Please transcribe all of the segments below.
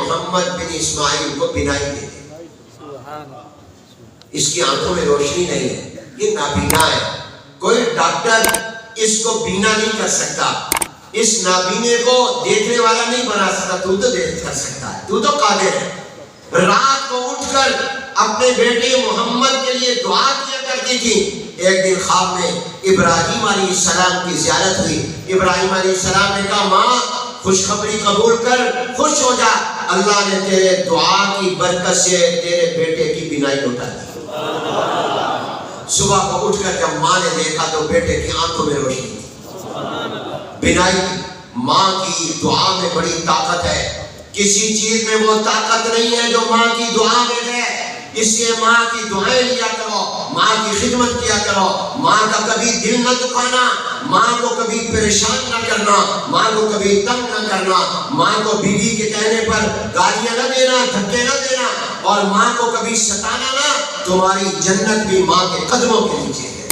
محمد بن اسماعیل کو بینائی دے دے. اس کی آنکھوں میں روشنی نہیں ہے, یہ نابینا ہے. کوئی ڈاکٹر اس کو بینا نہیں کر سکتا, اس نابینے کو دیکھنے والا نہیں بنا سکتا. تو دیکھ کر سکتا ہے, تو قادر ہے. رات کو اٹھ کر اپنے بیٹے محمد کے لیے دعا کیا کرتی تھی. ایک دن خواب میں ابراہیم علیہ السلام کی زیارت ہوئی. ابراہیم علیہ السلام نے کہا ماں خوشخبری قبول کر, خوش ہو جا, اللہ نے تیرے دعا کی برکت سے تیرے بیٹے کی بینائی لوٹا دی. صبح کو اٹھ کر جب ماں نے دیکھا تو بیٹے کی آنکھوں میں روشنی تھی. بینائی ماں کی دعا میں بڑی طاقت ہے. کسی چیز میں وہ طاقت نہیں ہے جو ماں کی دعا میں ہے. اس لیے ماں کی دعائیں لیا کرو, ماں کی خدمت کیا کرو. ماں کا کبھی دل نہ دکھانا, ماں کو کبھی پریشان نہ کرنا, ماں کو کبھی تنگ نہ کرنا, ماں کو بیوی کے کہنے پر گالیاں نہ دینا, دھکے نہ دینا, اور ماں کو کبھی ستانا نہ. تمہاری جنت بھی ماں کے قدموں کے نیچے ہے.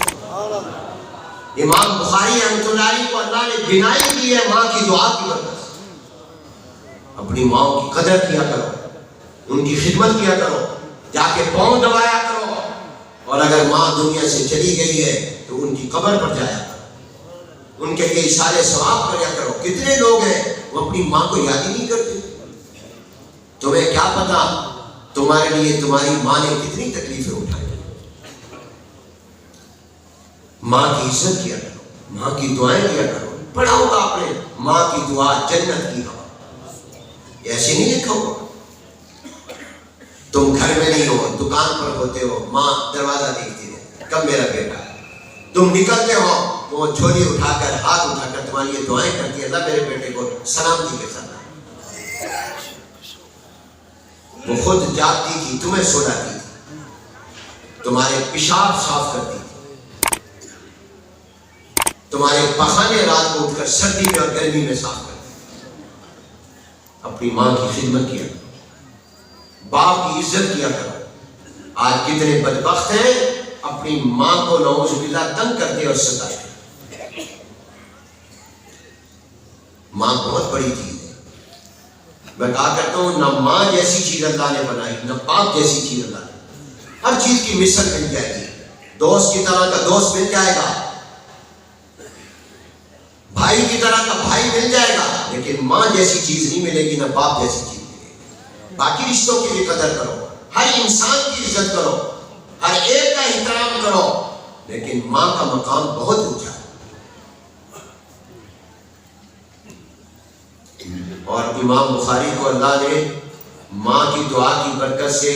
امام بخاری رحمۃ اللہ علیہ کو اللہ نے بینائی دی ہے ماں کی دعا کی برکت. اپنی ماں کی قدر کیا کرو, ان کی خدمت کیا کرو, جا کے پاؤں دبایا کرو. اور اگر ماں دنیا سے چلی گئی ہے تو ان کی قبر پر جایا کرو, ان کے لیے اشارے ثواب کریا کرو. کتنے لوگ ہیں وہ اپنی ماں کو یاد ہی نہیں کرتے. تمہیں کیا پتا تمہارے لیے تمہاری ماں نے کتنی تکلیفیں اٹھائی. ماں کی عزت کیا کرو, ماں کی دعائیں کیا کرو. پڑھا ہوگا آپ نے ماں کی دعا جنت کی ہوا, ایسے نہیں لکھا ہوگا. تم گھر میں نہیں ہو, دکان پر ہوتے ہو, ماں دروازہ دیکھتی ہے کب میرا بیٹا ہے. تم نکلتے ہو, وہ جھولی اٹھا کر ہاتھ اٹھا کر تمہاری یہ دعائیں کرتی ہے, اللہ میرے بیٹے کو سلامتی کے ساتھ. وہ خود جاگتی تھی, تمہیں سلاتی تھی, تمہارے پیشاب صاف کرتی تھی, تمہارے پخانے رات کو اٹھ کر سردی میں اور گرمی میں صاف کرتی تھی. اپنی ماں کی خدمت کیا کرو, باپ کی عزت کیا کرو. آج کتنے بدبخت ہیں اپنی ماں کو نعوذ باللہ تنگ کرتے اور ستاتے. ماں بہت بڑی چیز ہے. میں کہا کرتا ہوں نہ ماں جیسی چیز اللہ نے بنائی, نہ باپ جیسی چیز اللہ نے. ہر چیز کی مثل مل جائے گی, دوست کی طرح کا دوست مل جائے گا, بھائی کی طرح کا بھائی مل جائے گا, لیکن ماں جیسی چیز نہیں ملے گی, نہ باپ جیسی چیز ملے گی. باقی رشتوں کی بھی قدر کرو, ہر انسان کی عزت کرو, ہر ایک کا احترام کرو, لیکن ماں کا مقام بہت اونچا ہے. اور امام بخاری کو اللہ نے ماں کی دعا کی برکت سے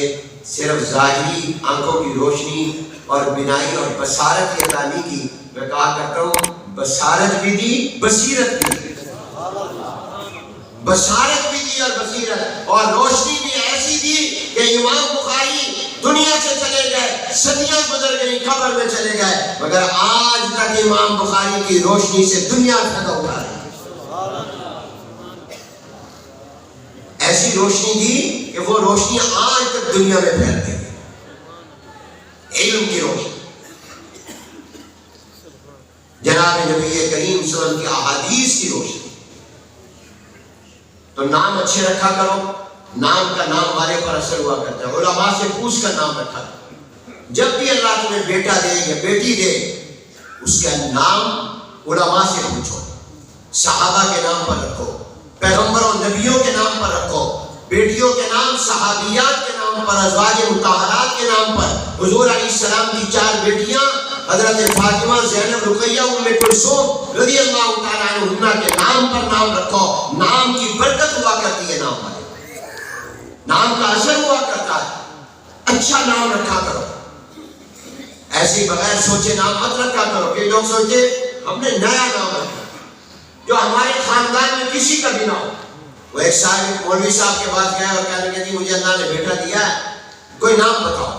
صرف ظاہری آنکھوں کی روشنی اور بینائی اور بصارت کی عطا نہیں کی. میں کہا کرتا ہوں بصارت بھی دی, بصیرت بھی دی. بصارت بھی دی اور بصیرت, اور روشنی بھی ایسی دی کہ امام بخاری دنیا سے چلے گئے, صدیاں گزر گئی, قبر میں چلے گئے, مگر آج تک امام بخاری کی روشنی سے دنیا پھیلا ہوا ہے. ایسی روشنی دی کہ وہ روشنی آج تک دنیا میں پھیل گئی. علم کی روشنی, جناب نبی کریم صلی اللہ علیہ وسلم کی احادیث کی روشنی. تو نام اچھے رکھا کرو, نام کا نام والے پر اثر ہوا کرتا ہے. علماء سے پوچھ کر نام رکھا کرو. جب بھی اللہ تمہیں بیٹا دے یا بیٹی دے, اس کا نام علماء سے پوچھو. صحابہ کے نام پر رکھو, پیغمبروں نبیوں کے نام پر رکھو, بیٹیوں کے نام صحابیات کے نام پر, ازواج مطہرات کے نام پر. حضور علیہ السلام کی 4 بیٹیاں حضرت فاطمہ, زینب, رقیہ, ام کلثوم رضی اللہ تعالیٰ عنہا کے نام پر نام رکھو. نام کی برکت ہوا کرتی ہے, نام والے نام کا اثر ہوا کرتا ہے. اچھا نام رکھا کرو, ایسے بغیر سوچے نام مت رکھا کرو. کہ لوگ سوچے ہم نے نیا نام رکھا جو ہمارے خاندان میں کسی کا بھی نہ ہو. وہ ایک صاحب مولوی صاحب کے پاس گیا اور کہنے لگے جی مجھے اللہ نے بیٹا دیا ہے, کوئی نام بتاؤ.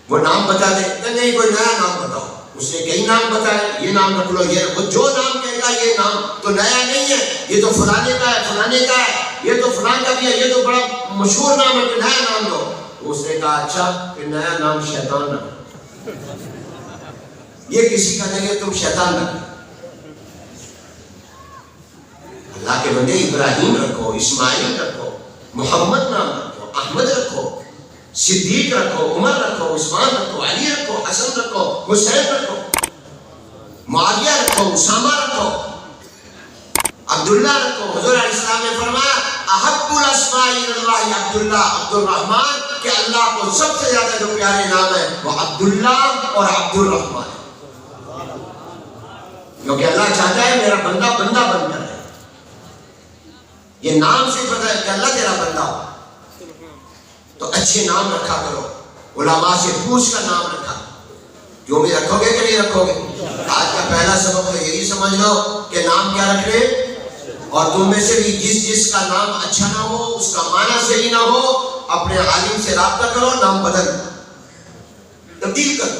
وہ نام بتا دے, نہیں کوئی نیا نام بتاؤ. اس نے کئی نام بتائے, یہ نام رکھ لو, یہ جو نام کہے گا یہ نام تو نیا نہیں ہے, یہ تو فلانے کا ہے, فلانے کا ہے, یہ تو فلان کا بھی ہے, یہ تو بڑا مشہور نام ہے, کہ نیا نام دو. اس نے کہا اچھا کہ نیا نام شیطان نہ, یہ کسی کا نہیں ہے, تم شیطان نہ. اللہ کے بندے ابراہیم رکھو, اسماعیل رکھو, محمد نام رکھو، احمد رکھو، صدیق رکھو، عمر رکھو، عثمان رکھو، علی رکھو، حسن رکھو، حسین رکھو، معاویہ رکھو، اسامہ رکھو، عبداللہ رکھو۔ حضور علیہ السلام نے فرمایا احب الاسماء اللہ عبداللہ، عبد الرحمن، کہ اللہ کو سب سے زیادہ جو پیارے نام ہے وہ عبداللہ اور عبد الرحمن ہے، کیونکہ اللہ چاہتا ہے میرا بندہ بندہ بن کر رہے۔ یہ نام سے پتہ ہے کہ اللہ تیرا بندہ ہو، تو اچھے نام رکھا کرو، علماء سے پوچھ کر نام رکھا۔ جو بھی رکھو گے کہ نہیں رکھو گے؟ آج کا پہلا سبق تو یہی سمجھ لو کہ نام کیا رکھ رہے، اور تم میں سے بھی جس کا نام اچھا نہ ہو، اس کا معنی صحیح نہ ہو، اپنے عالم سے رابطہ کرو، نام بدل تبدیل کرو۔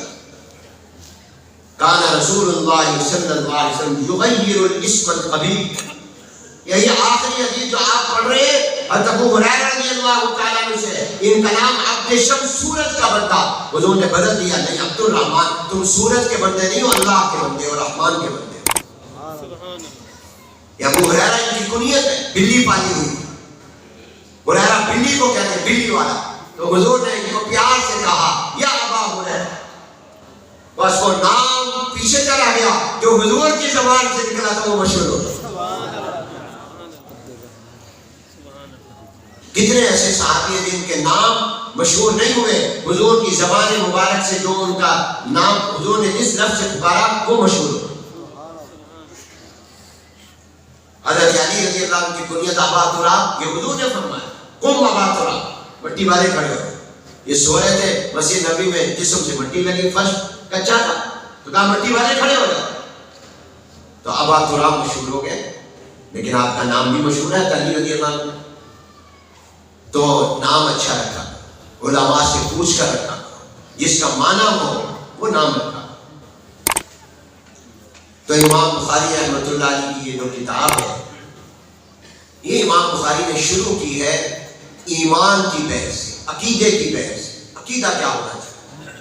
کان رسول اللہ صلی اللہ علیہ وسلم یغیر الاسم القبیح، یہی آخری حدیث جو آپ پڑھ رہے ہیں حضرت ابو ہریرہ رضی اللہ تعالیٰ عنہ سے، ان کا نام عبد شمس، سورج کا بندہ، حضور نے بدل دیا، نہیں عبد الرحمن، تم سورج کے بندے نہیں ہو، اللہ کے بندے اور رحمان کے بندے۔ یہ ابو ہریرہ ان کی کنیت ہے، بلی پالی ہوئی، ہریرہ بلی کو کہتے ہیں، بلی والا، تو حضور نے ان کو پیار سے کہا یا ابا ہریرہ، بس وہ نام پیچھے چلا گیا، جو حضور کی زبان سے نکلا تھا وہ مشہور ہو گیا۔ کتنے ایسے صحابی ہیں جن کے نام مشہور نہیں ہوئے، حضور کی زبان مبارک سے جو ان کا نام حضور نے جس لفظ سے پکارا وہ مشہور ہو۔ حضرت علی رضی اللہ عنہ کی کنیت ابا تراب، یہ حضور نے فرمایا قم ابا تراب، مٹی والے کھڑے ہوئے، یہ سو رہے تھے مسجد نبی میں، جسم سے مٹی لگی، فرش کچا تھا، تو کہا مٹی والے کھڑے ہو جاؤ، تو ابا تراب مشہور ہو گئے، لیکن آپ کا نام بھی مشہور ہے علی رضی اللہ عنہ، تو نام اچھا رکھا، علماء سے پوچھ کر رکھا، جس کا معنی ہو وہ نام رکھا۔ تو امام بخاری رحمۃ اللہ علیہ کی یہ جو کتاب ہے، یہ امام بخاری نے شروع کی ہے ایمان کی بحث سے، عقیدے کی بحث سے، عقیدہ کیا ہونا چاہیے۔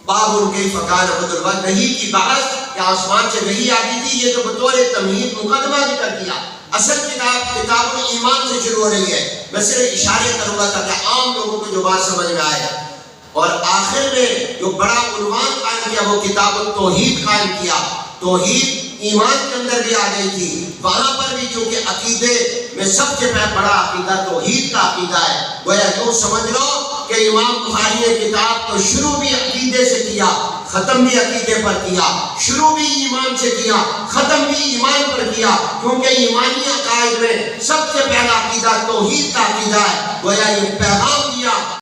باب کیف کان بدء الوحی، وحی کی بحث کہ آسمان سے وحی آتی تھی، یہ تو بطور تمہید مقدمہ ذکر کیا۔ اصل کتاب ایمان سے شروع ہو رہی ہے۔ میں صرف اشارے کروں گا تاکہ عام لوگوں کو جو بات سمجھ میں آئے، اور آخر میں جو بڑا عنوان قائم کیا وہ کتاب التوحید قائم کیا۔ توحید ایمان کے اندر بھی آ گئی تھی، وہاں پر بھی چونکہ عقیدے میں سب سے بڑا عقیدہ توحید کا عقیدہ ہے، گویا یوں سمجھ لو کہ امام بخاری نے کتاب تو شروع بھی عقیدے سے کیا، ختم بھی عقیدے پر کیا، شروع بھی ایمان سے کیا، ختم بھی ایمان پر کیا، کیونکہ ایمانی عقائد میں سب سے پہلا عقیدہ توحید کا عقیدہ ہے۔ گویا یہ پیغام دیا